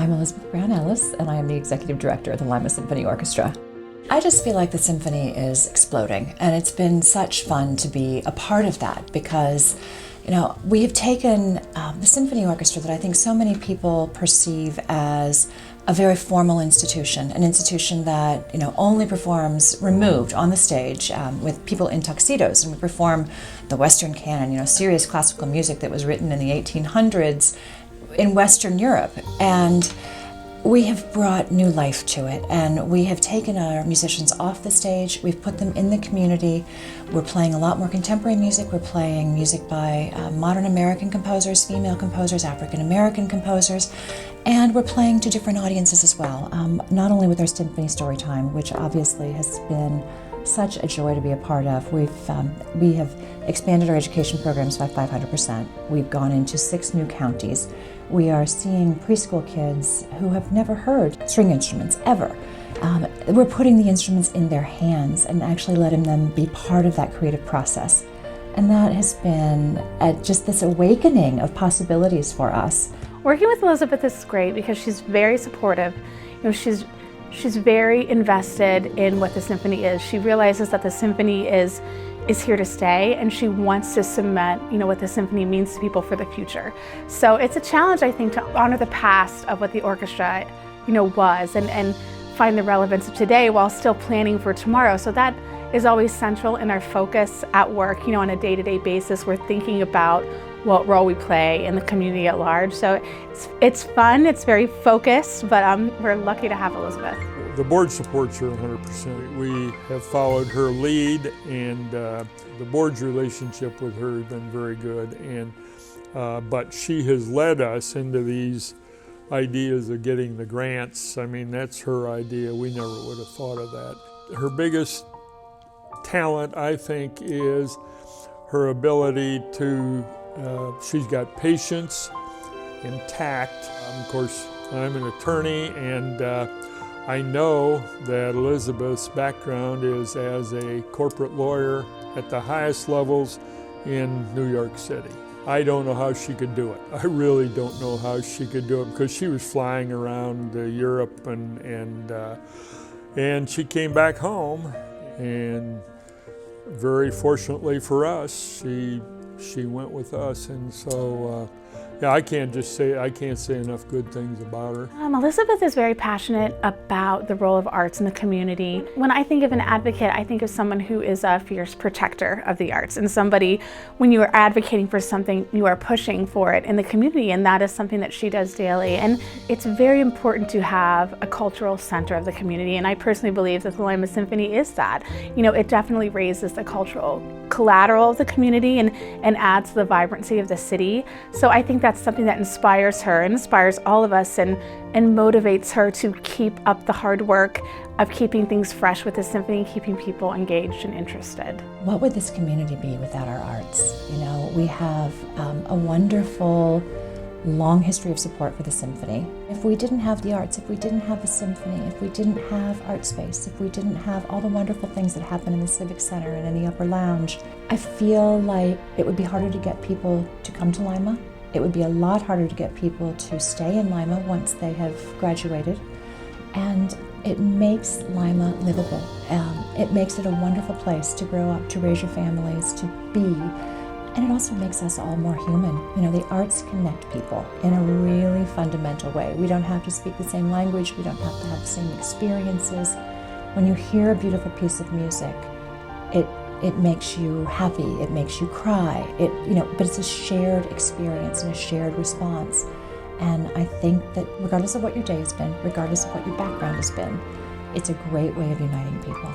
I'm Elizabeth Brown-Ellis, and I am the Executive Director of the Lima Symphony Orchestra. I just feel like the symphony is exploding, and it's been such fun to be a part of that because, we have taken the symphony orchestra that I think so many people perceive as a very formal institution, an institution that only performs removed on the stage with people in tuxedos, and we perform the Western canon, serious classical music that was written in the 1800s in Western Europe. And we have brought new life to it, and we have taken our musicians off the stage, we've put them in the community. We're playing a lot more contemporary music, we're playing music by modern American composers, female composers, African American composers, and we're playing to different audiences as well, not only with our Symphony Storytime, which obviously has been such a joy to be a part of. We have expanded our education programs by 500%. We've gone into 6 new counties. We are seeing preschool kids who have never heard string instruments ever. We're putting the instruments in their hands and actually letting them be part of that creative process. And that has been just this awakening of possibilities for us. Working with Elizabeth is great because she's very supportive. She's very invested in what the symphony is. She realizes that the symphony is here to stay, and she wants to cement, what the symphony means to people for the future. So it's a challenge, I think, to honor the past of what the orchestra, was and find the relevance of today while still planning for tomorrow. So that is always central in our focus at work. On a day-to-day basis, we're thinking about what role we play in the community at large. So it's fun, it's very focused, but we're lucky to have Elizabeth. The board supports her 100%. We have followed her lead, and the board's relationship with her has been very good. But she has led us into these ideas of getting the grants. I mean, that's her idea. We never would have thought of that. Her biggest talent, I think, is her ability to she's got patience and tact. Of course, I'm an attorney, and I know that Elizabeth's background is as a corporate lawyer at the highest levels in New York City. I don't know how she could do it. I really don't know how she could do it because she was flying around Europe and she came back home, and very fortunately for us, she went with us, and so I can't say enough good things about her. Elizabeth is very passionate about the role of arts in the community. When I think of an advocate, I think of someone who is a fierce protector of the arts, and somebody, when you are advocating for something, you are pushing for it in the community, and that is something that she does daily. And it's very important to have a cultural center of the community, and I personally believe that the Lima Symphony is that. It definitely raises the cultural collateral of the community and adds to the vibrancy of the city. So I think that's something that inspires her and inspires all of us and motivates her to keep up the hard work of keeping things fresh with the symphony and keeping people engaged and interested. What would this community be without our arts? We have a wonderful long history of support for the symphony. If we didn't have the arts, if we didn't have the symphony, if we didn't have art space, if we didn't have all the wonderful things that happen in the Civic Center and in the Upper Lounge, I feel like it would be harder to get people to come to Lima. It would be a lot harder to get people to stay in Lima once they have graduated. And it makes Lima livable. It makes it a wonderful place to grow up, to raise your families, to be. And it also makes us all more human. The arts connect people in a really fundamental way. We don't have to speak the same language. We don't have to have the same experiences. When you hear a beautiful piece of music, it makes you happy, it makes you cry. But it's a shared experience and a shared response. And I think that regardless of what your day has been, regardless of what your background has been, it's a great way of uniting people.